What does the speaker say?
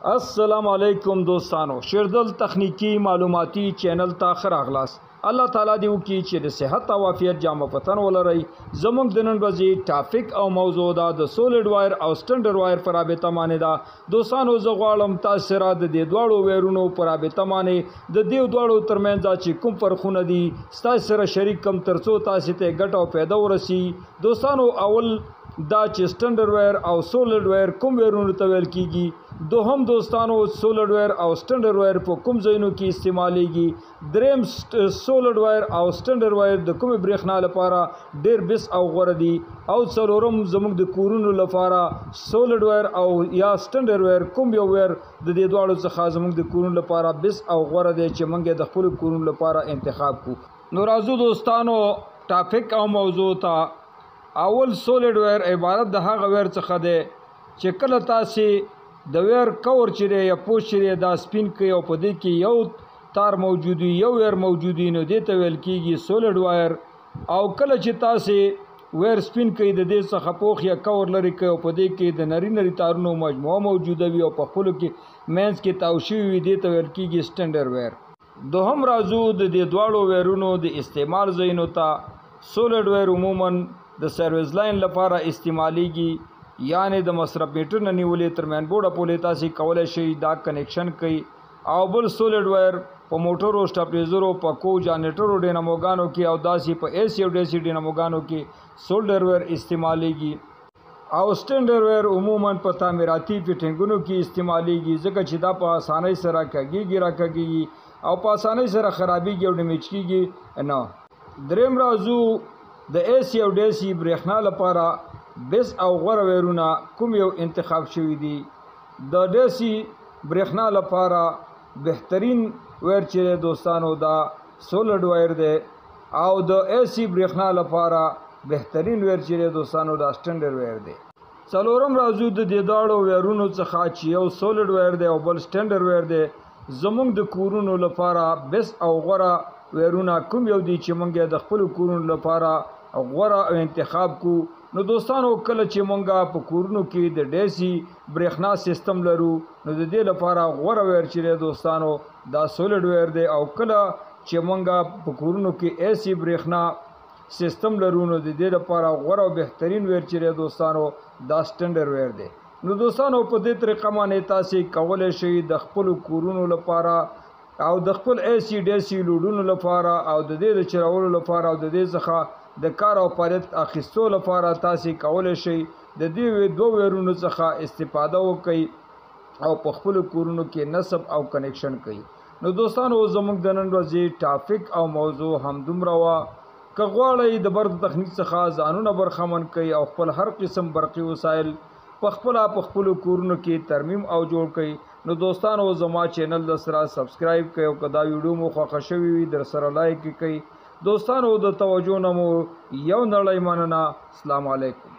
السلام علیکم دوستانو، شیردل تخنیکی معلوماتی چینل ته ښه راغلاست. الله تعالی دې وکړي چې د صحت او عافیت جامه پتن ولرئ. زموږ د نن ورځې ټاپک او موضوع ده د سولید وایر او سټنډرډ وایر په رابطه باندې ده. دوستانو زه غواړم تاسو سره د دې دواړو وایرونو په رابطه باندې د دې دواړو ترمنځ چې کوم فرقونه دي ستاسو سره شریک کم ترڅو تاسو ته ګټه او پیدا ورسي. دوستانو اول دا چې سټنډرډ وایر او سولید وایر کوم وایرونو ته ویل کیږي. دوهم دوستانو سولید وایر او سټنډرډ وایر په کوم ځایونو کې استعمالیږي. دریم سولید وایر او سټنډرډ وایر د کومې برېښنا لپاره ډیر بیس او غوره دي. او څلورم زموږ د کورونو لپاره سولید وایر او یا سټنډرډ وایر کوم یو وایر د دې دواړو څخه زموږ د کورونو لپاره بیس او غوره دی چې موږ د خپلو کورونو لپاره انتخاب کړو. نو راځو دوستانو ټاپک او موضوع ته. اول سولید وایر عبارت د هغه وایر څخه دی چې کله تاسې د ویر کور چې دی یا پوسټ چې دی دا سپین کوي او په دې کې یو تار موجود وي یو ویر موجود وي نو دې ته ویل کېږي سولید وایر. او کله چې تاسې ویر سپین کوي د دې څخه پوخ یا کور لري کوي او په دې کې د نري نري تارونو مجموعه موجوده وي او په خپلو کې منځ کې تاو شوي وي دې ته ویل کېږي سټنډرډ وایر. دوهم راځو د دې دواړو ویرونو د استعمال ځایونو ته. سولید وایر عموماً د سروس لاین لپاره استعمالیږي، یعنی د مصرف میټر نه نیولې تر مین بورډه پورې تاسې کولی شئ دا کنیکشن کوي. او بل سولید وایر په موټرو سټاپلیزرو پکو جانریټرو ډیناموګانو کې او داسې په AC او DC ډیناموګانو کې سولید وایر استعمالیږي. او سټنډرډ وایر عموماً په تعمیراتي فټینګونو کې استعمالیږي ځکه چې دا په اسانۍ سره کږېږي راکږېږي او په اسانۍ سره خرابېږي او ډیمیج کېږي نه. دریم راځو د AC او DC برېښنا لپاره بیس او غوره ویرونه کوم یو انتخاب شوي دي. د DC برېښنا لپاره بهترین ویر چې دوستانو دا سولید وایر دی او د AC برېښنا لپاره بهترین ویر چې دوستانو دا سټنډرډ وایر دی. څلورم راځو د دې دواړو ویرونو څخه چې یو سولید وایر دی او بل سټنډرډ وایر دی. زموږ د کورونو لپاره بیس او غوره ویرونه کوم یو دي چې موږ د خپلو کورونو لپاره غوره او انتخاب کو. نو دوستانو کله چې مونږ په کورونو کې د DC برېښنا سیستم لرو نو د دې لپاره غوره ویر چې دوستانو دا سولید وایر دی. او کله چې مونږ په کورونو کې AC برېښنا سیستم لرو نو د دې لپاره غوره او بهترین ویر چې دوستانو دا سټنډرډ وایر دی. نو دوستانو په دې طریقه باندې تاسې کولی شئ د خپلو کورونو لپاره او د خپل AC DC لوډونو لپاره او د دې د چلولو لپاره او د دې څخه د کار او فعالیت اخیستو لپاره تاسې کولی شئ د دې دوه ویرونو څخه استفاده وکړئ او په خپلو کورونو کې نصب او کنیکشن کوئ. نو دوستانو زموږ د نن ورځې ټاپک او موضوع همدومره وه. که غواړئ د برق تخنیک څخه ځانونه برخمن کړئ او خپل هر قسم برقي وسایل پخپله په خپلو کورونو کې ترمیم او جوړ کړئ نو دوستانو زما چینل در سره سبسکرایب کړئ او که دا ویډیو مو خوښه شوې وي در سره لایک یې کړئ. دوستانو د توجه نه مو یو نړۍ مننه. السلام علیکم.